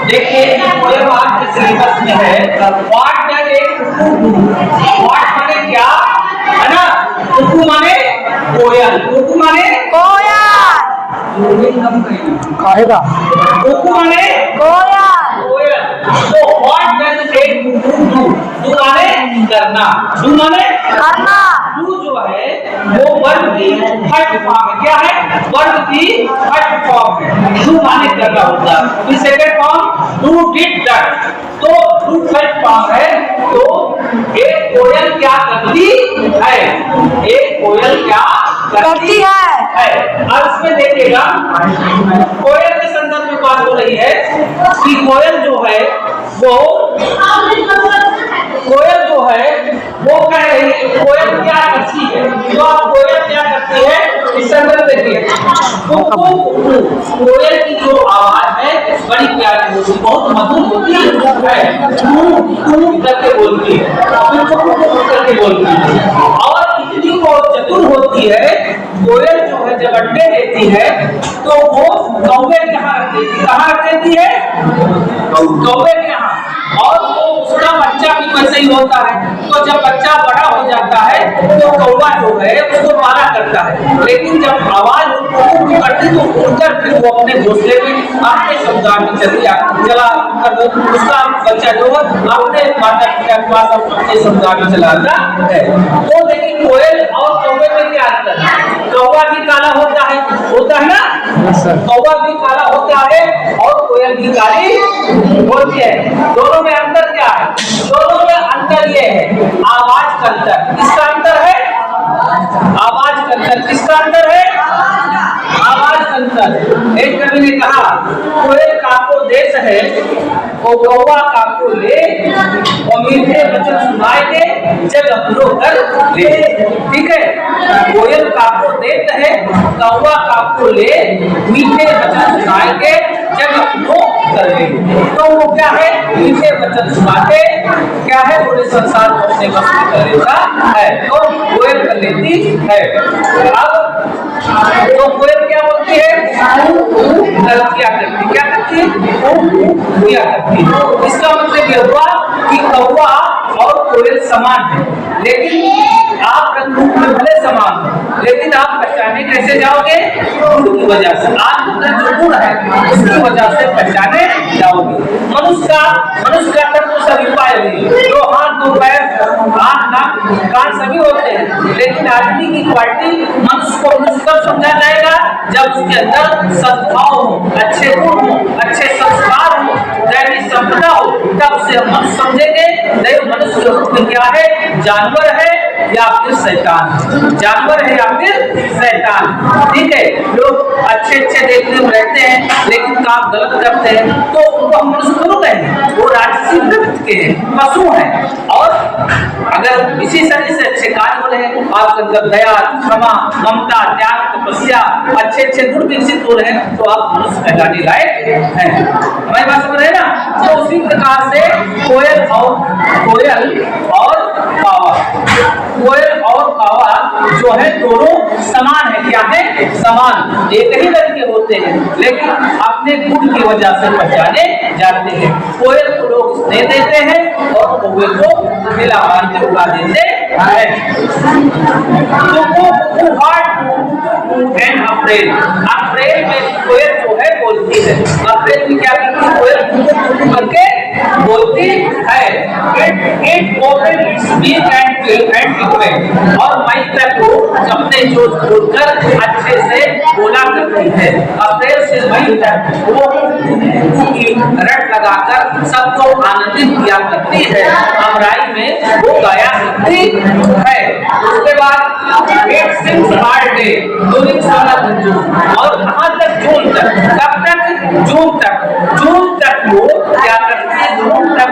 देखिए ये बात के सिलेबस में है। What does a cuckoo do? What माने क्या, है ना? कुकू माने कोयल, कुकू माने कोयल, काहेगा कुकू माने कोयल, कोयल। तो what does a cuckoo do? Do माने करना, डू माने करना, डू जो है वो वर्ब की फर्स्ट फॉर्म है। क्या है? वर्ब की फर्स्ट फॉर्म है। डू माने करना होता है। फिर second form do did that. तो डू फर्स्ट फॉर्म है। तो एक कोयल क्या करती है? एक कोयल क्या करती है। अब इसमें देखिएगा कोयल के संदर्भ में बात हो रही है कि कोयल जो है वो कह रही है कोयल क्या करती है। तो आप कोयल क्या करती है इस संदर्भ देखिए। कोयल की जो आवाज है बड़ी प्यारी होती है, बहुत मधुर होती है, करके बोलती है, करके बोलती है। और इतनी वो चतुर होती है कोयल जो है, जब अंडे देती है तो वो कौवे के यहाँ रख देती है। कहाँ रख देती है? कौवे के यहाँ। और वो उसका बच्चा भी वैसे ही होता है। तो जब बच्चा बड़ा हो जाता है तो कौवा जो है उसको मारा करता है, लेकिन जब आवाज करती तो उड़कर फिर वो अपने घोंसले में अपने समुदाय में चला उसका बच्चा जो है अपने माता पिता के पास अपने समुदाय में चला जाता है। तो लेकिन कोयल और कौवे में क्या अंतर है? कौवा भी काला होता है ना? कौवा भी काला होता है और कोयल भी काली होती है। दोनों में अंतर क्या है? दोनों में अंतर ये है आवाज का अंतर। किसका अंतर है? आवाज का अंतर। किसका अंतर है? आवाज का अंतर। एक कवि ने कहा कोयल काको देश है वो कौवा काको ले, और मीठे वचन सुनाए दे जग अपनो कर ले। ठीक है, कोयल काको देश है, कौवा काको ले, मीठे वचन सुनाए दे जग अपनो कर ले। तो वो क्या है? मीठे वचन सुनाते क्या है? पूरे संसार को अपने वश में कर लेता है। तो कोयल कर लेती है। अब तो कोयल क्या बोलती है? गलतियां करती। क्या करती है? क्या करती है? इसका मतलब यह हुआ कि कौवा और कोयल समान है, लेकिन आप रंग रूप में भले समान हो, लेकिन आप पहचाने कैसे जाओगे? गुण की वजह से। आपका जो गुण है उसकी वजह से पहचाने जाओगे। मनुष्य का तो सभी पाए हुए, दो हाथ दो पैर आँख नाक कान सभी होते हैं, लेकिन आदमी की क्वालिटी मनुष्य को मनुष्य कब समझा जाएगा? जब उसके अंदर सद्भाव हो, अच्छे गुण हो, अच्छे संस्कार हो, दैनिक संपदा हो, तब उसे हम मनुष्य समझेंगे। नहीं मनुष्य क्या है? जानवर है या फिर शैतान? जानवर है या फिर शैतान? ठीक है, लोग अच्छे देखने में रहते हैं लेकिन काम गलत करते हैं, तो उनको हम मनुष्य क्यों कहेंगे? वो राजसी प्रवृत्ति के हैं, पशु हैं। और अगर इसी शरीर से अच्छे कार्य हो रहे हैं, आपके अंदर दया, क्षमा, ममता, त्याग, तपस्या, अच्छे गुण विकसित हो रहे हैं, तो आप मनुष्य कहलाने लायक हैं। हमारी बात समझ रहे हैं ना? तो उसी प्रकार से कोयल और कावा जो है दोनों समान है। क्या है? समान, एक ही तरह के होते हैं, लेकिन अपने गुण की वजह से पहचाने जाते हैं। कोयल को लोग स्नेह देते हैं और कौवे को मिला मार के उड़ा देते हैं। अप्रैल में कोयल जो है बोलती है। अप्रैल में क्या करती है? कोयल करके बोलती है। It opened its beak and और मई तक वो अपने जोश खोलकर अच्छे से बोला करती है। अप्रैल से मई तक वो रट लगाकर सबको आनंदित किया करती है। अमराई में वो गाया करती है। उसके बाद It sings all day during summer June, और कहाँ तक? जून तक। कब तक? जून तक वो क्या करती है? जून तक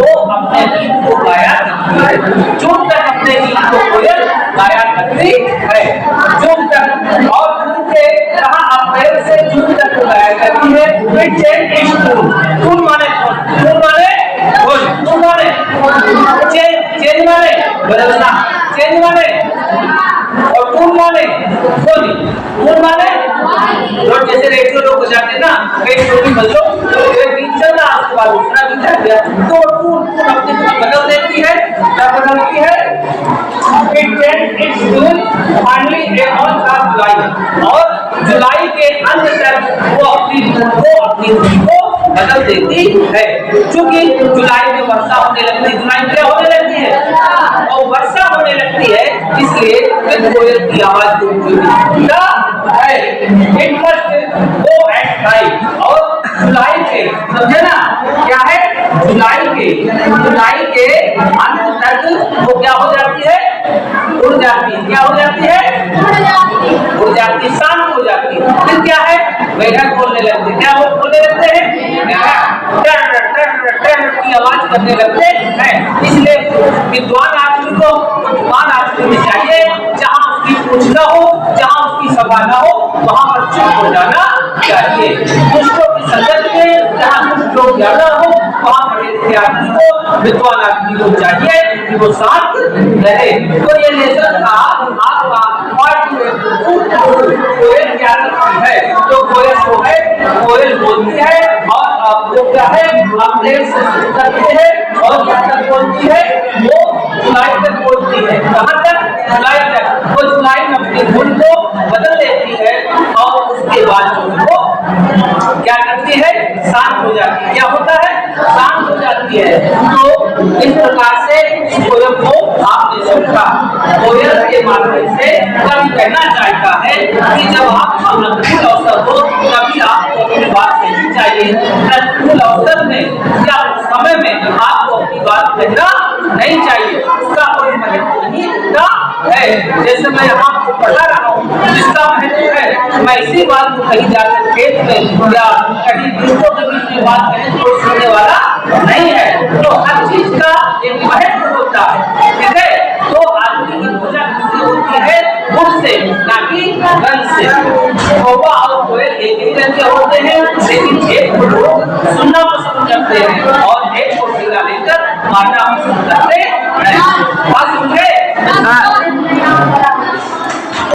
वो अपने गीत को गाया करती है। जून तक अपने गीत को कोयल गाया करती है। जून तक। और जून के कहाँ? अप्रैल से जून तक वो गाया करती है। जून माने चेंज माने बदलना, चेंज माने, और टून माने टून माने। और जैसे रेडियो लोग हो जाते हैं ना, कई टोनी बदलो, तो चल रहा क्या बदलती है? It changes its tune finally a month of July और जुलाई के अंत तक वो अपनी धुन को बदल देती है। क्योंकि जुलाई में वर्षा होने लगती है, जुलाई में क्या होने लगती है और वर्षा होने लगती है, इसलिए कोयल की आवाज गूंजती है। It must go at night और जुलाई के समझे ना क्या है, जुलाई के अंत तक वो क्या हो जाती है, उड़ जाती है। क्या हो जाती है? उड़ जाती है, शांत हो जाती है। फिर क्या है, मेढक बोलने लगते हैं। क्या वो बोलने लगते हैं? मेढक की आवाज करने लगते हैं। इसलिए विद्वान आदमी को चाहिए जहाँ उसकी पूछ न हो, जहाँ उसकी सभा न हो, वहाँ पर चुप हो जाना चाहिए। दुष्टों की संगत में जहाँ कुछ लोग ज्यादा हो, वहाँ पर आदमी को, विद्वान आदमी को चाहिए कि वो शांत रहे। तो ये लेसन था आपका कोयल क्या करती है, तो कोयल जो है कोयल बोलती है और आपको क्या है, आप देर से करते हैं और क्या तक बोलती है, वो जुलाई तक बोलती है। कहाँ तक? जुलाई तक। वो जुलाई में अपनी धुन को बदल लेती है और उसके बाद वो क्या करती है, शांत हो जाती है। क्या होता है? शांत हो जाती है। तो इस प्रकार से कोयल को आपने समझा। कोयल के माध्यम से कवि कहना चाहता है कि जब आप अनुकूल अवसर हो तभी आपको अपनी बात कहनी चाहिए। अनुकूल अवसर में या समय में आपको अपनी बात कहना नहीं चाहिए, उसका कोई महत्व नहीं होता है। जैसे मैं आपको बता रहा हूँ जिसका महत्व है, मैं इसी बात को कहीं जाकर खेत में या कहीं दूसरों के बीच में बात करें तो सुनने वाला नहीं है। तो हर चीज का एक महत्व होता है, ठीक है। तो आदमी की पूजा किससे होती है? गुण से, ना कि रंग से। कौवा और कोयल एक ही रंग के होते हैं, लेकिन एक को लोग सुनना पसंद करते हैं और एक को सिंगा लेकर मारना पसंद करते हैं।